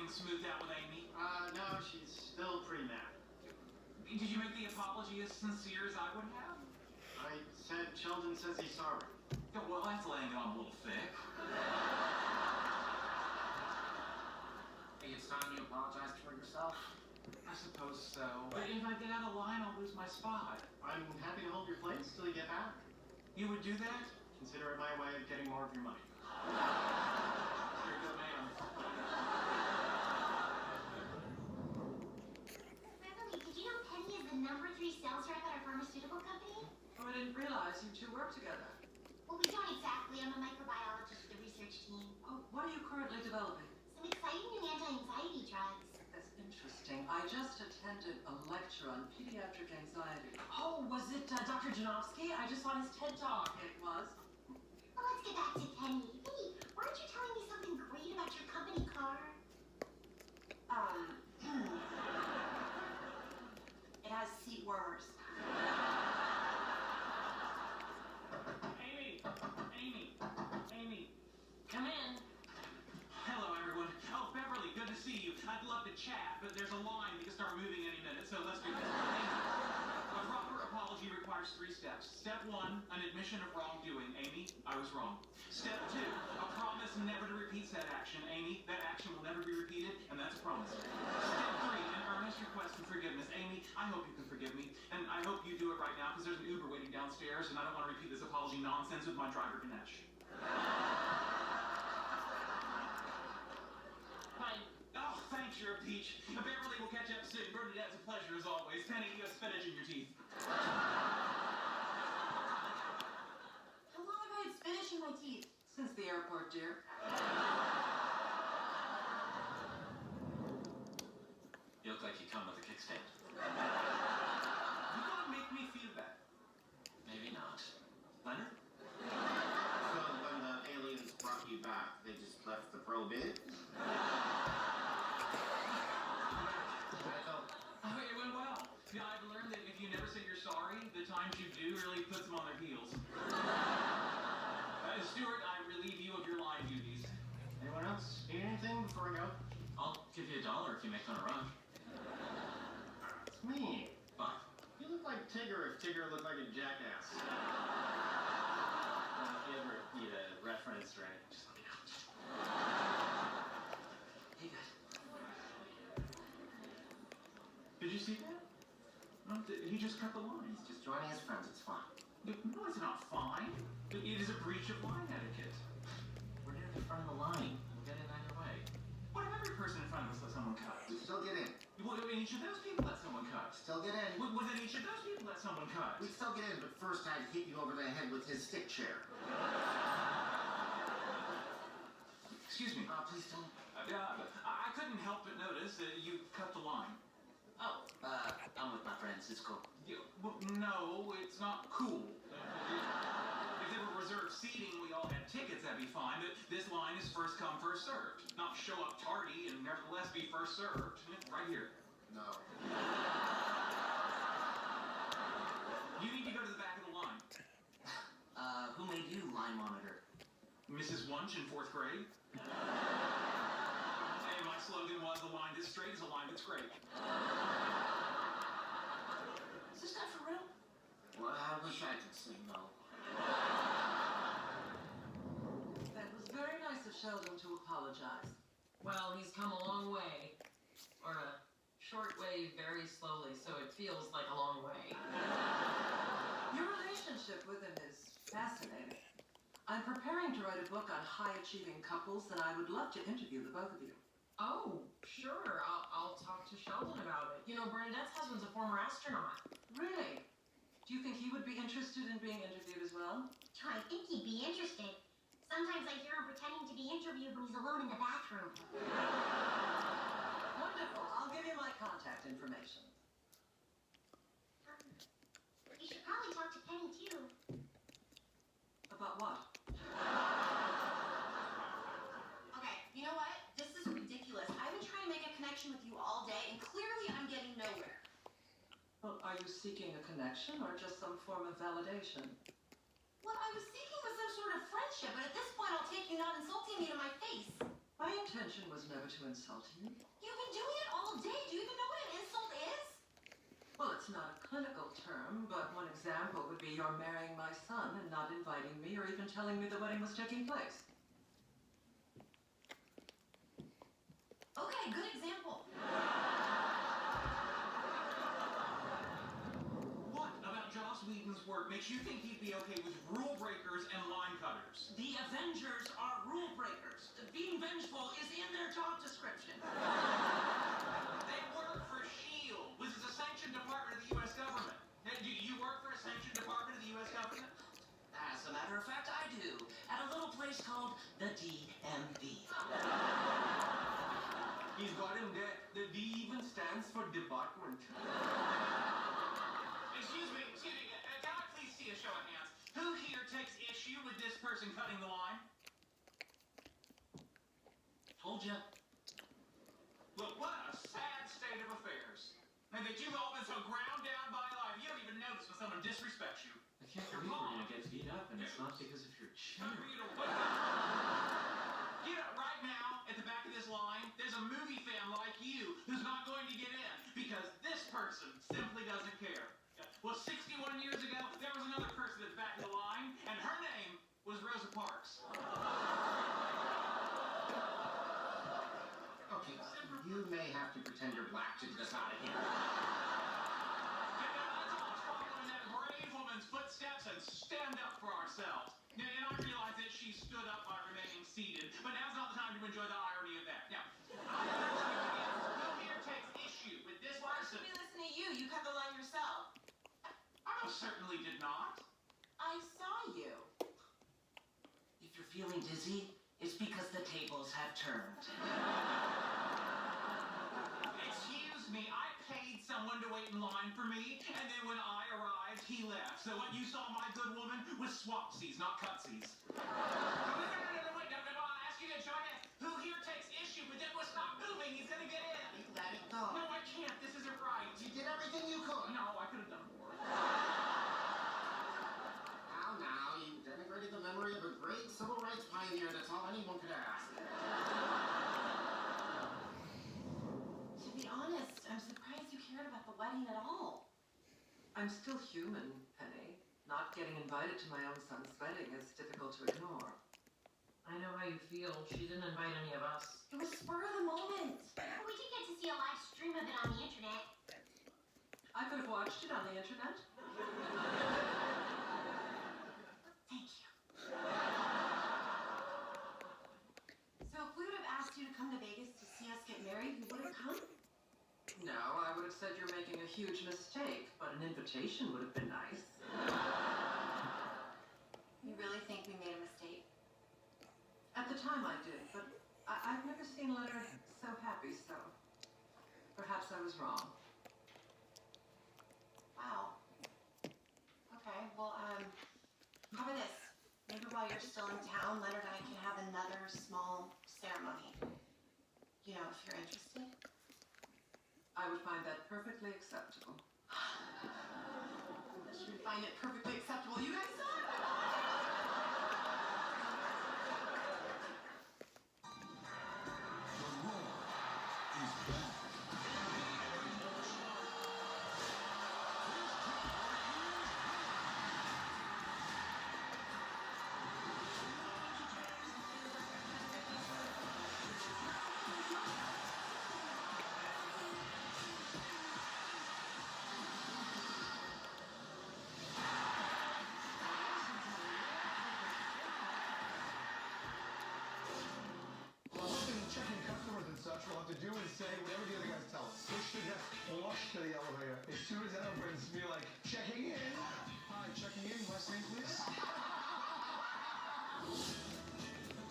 things smoothed out with Amy? No, she's still pretty mad. Did you make the apology as sincere as I would have? I said Sheldon says he's sorry. Yeah, well, that's laying it on a little thick. Hey, it's time you apologized for yourself. I suppose so. But if I get out of line, I'll lose my spot. I'm happy to hold your place till you get back. You would do that? Consider it my way of getting more of your money. You're a good man. Beverly, did you know Penny is the #3 sales rep at our pharmaceutical company? Oh, I didn't realize you two work together. Well, we don't exactly. I'm a microbiologist for the research team. Oh, what are you currently developing? Some exciting new anti-anxiety drugs. That's interesting. I just attended a lecture on pediatric anxiety. Oh, was it Dr. Janowski? I just saw his TED Talk. It was. Well, let's get back to Penny. Penny, weren't you telling me something great about your company car? It has seat warmers. Amy, Come in. hello everyone. Oh, Beverly, good to see you. I'd love to chat, but there's a line we can start moving any minute, so let's do this. A proper apology requires 3 steps. Step 1, an admission of wrongdoing. Amy, I was wrong. Step 2, a promise never to repeat said action. Amy, that action will never be repeated, and that's a promise. Step 3, an earnest request for forgiveness. Amy, I hope you can forgive me, and I hope you do it right now, because there's an Uber waiting downstairs, and I don't want to repeat this apology nonsense with my driver, Ganesh. Fine. Oh, thanks, you're a peach. Beverly, we'll catch up soon. Bernadette's a pleasure as always. Penny, you have spinach in your teeth. How long have I had spinach in my teeth? Since the airport, dear. You look like you come with a kickstand. You don't make me feel bad. Maybe not. Leonard? So when the aliens brought you back, they just left the probe in? Oh, it went well. Yeah, I've learned that if you never say you're sorry, the times you do really puts them on their heels. Stuart, I relieve you of your line duties. Anyone else need anything before I go? I'll give you $1 if you make on a run. It's me. Fine. You look like Tigger if Tigger looked like a jackass. If you ever need a reference or anything, just let me know. Hey, guys. Did you see that? No, he just cut the line. He's just joining his friends. It's fine. No, it's not fine. It is a breach of line etiquette. We're near the front of the line. We'll get in either way. What if every person in front of us let someone cut? We still get in. Well, each of those people let someone cut. Still get in. Well, then each of those people let someone cut. We still get in, but first I'd hit you over the head with his stick chair. Excuse me. Please don't. I couldn't help but notice that you cut the line. Oh, I'm with my friends. It's cool. Well, no, it's not cool. If there were reserved seating, we all had tickets, that'd be fine. But this line is first come, first served. Not show up tardy and nevertheless be first served. Right here. No. You need to go to the back of the line. Who made you line monitor? Mrs. Wunsch in 4th grade. And my slogan was, a line that's straight is a line that's great. Is this guy for real? Well, I wish I could say no. That was very nice of Sheldon to apologize. Well, he's come a long way. Or a short way very slowly, so it feels like a long way. Your relationship with him is fascinating. I'm preparing to write a book on high-achieving couples, and I would love to interview the both of you. Oh, sure. I'll talk to Sheldon about it. You know, Bernadette's husband's a former astronaut. Really? Do you think he would be interested in being interviewed as well? I think he'd be interested. Sometimes I hear him pretending to be interviewed when he's alone in the bathroom. Wonderful. I'll give you my contact information. You should probably talk to Penny, too. About what? Okay, you know what? This is ridiculous. I've been trying to make a connection with you all day, and clearly I'm getting nowhere. Well, are you seeking a connection or just some form of validation? What I was seeking was some sort of friendship, but at this point I'll take you not insulting me to my face. Why are you intention was never to insult you. You've been doing it all day. Do you even know what an insult is? Well, it's not a clinical term, but one example would be you're marrying my son and not inviting me or even telling me the wedding was taking place. Okay, good example. What about Joss Whedon's work makes you think he'd be okay with rule breakers and line cutters? The Avengers are rule breakers. Being vengeful is in their job description. They work for S.H.I.E.L.D., which is a sanctioned department of the U.S. government. Now, do you work for a sanctioned department of the U.S. government? As a matter of fact, I do. At a little place called the DMV. He's got him there. The D even stands for department. Excuse me. Can I please see a show of hands? Who here takes issue with this person cutting the line? Told ya. Look, what a sad state of affairs. And that you've all been so ground down by life, you don't even notice when someone disrespects you. I can't believe we're gonna get beat up, and it's not because of your chair. Get up right now at the back of this line. There's a movie fan like you who's not going to get in because this person simply doesn't care. Well, 61 years ago, there was another person at the back of the line, and her name was Rosa Parks. Okay, you may have to pretend you're black to get us out of here. Let's all follow in that brave woman's footsteps and stand up for ourselves. And I realize that she stood up by remaining seated, but now's not the time to enjoy the irony of that. Now, who here takes issue with this Why person? should we listen to you? You cut the line yourself. I most certainly did not. I saw you. If you're feeling dizzy, it's because the tables have turned. Excuse me, I paid someone to wait in line for me, and then when I arrived, he left. So what you saw, my good woman, was swapsies, not cutsies. No, wait, no, I'll ask you to join in. Who here takes issue with it? Stop moving, he's gonna get in. Let it go. No, I can't, this isn't right. You did everything you could. No, I could have done more. Now, you denigrated the memory of a great civil rights pioneer. That's all anyone could ask. To be honest, I'm surprised you cared about the wedding at all. I'm still human, Penny. Not getting invited to my own son's wedding is difficult to ignore. I know how you feel. She didn't invite any of us. It was spur of the moment. We did get to see a live stream of it on the internet. I could have watched it on the internet. Thank you. So if we would have asked you to come to Vegas to see us get married, you would have come? No, I would have said you're making a huge mistake, but an invitation would have been nice. You really think we made a mistake? At the time I did, but I've never seen Leonard so happy, so perhaps I was wrong. Wow. Okay, well, how about this? Maybe while you're still in town, Leonard and I can have another small ceremony. You know, if you're interested. I would find that perfectly acceptable. Unless you find it perfectly acceptable. You guys saw it. Checking customers and such, we'll have to do and say whatever the other guys tell us. Push the desk, flush to the elevator. As soon as that opens, be like, checking in. Hi, checking in. Last name, please.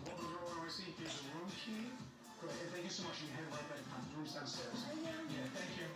What was wrong with my seat? Here's the room key. Great. Hey, thank you so much. You can head right back to the room's downstairs. Yeah, thank you.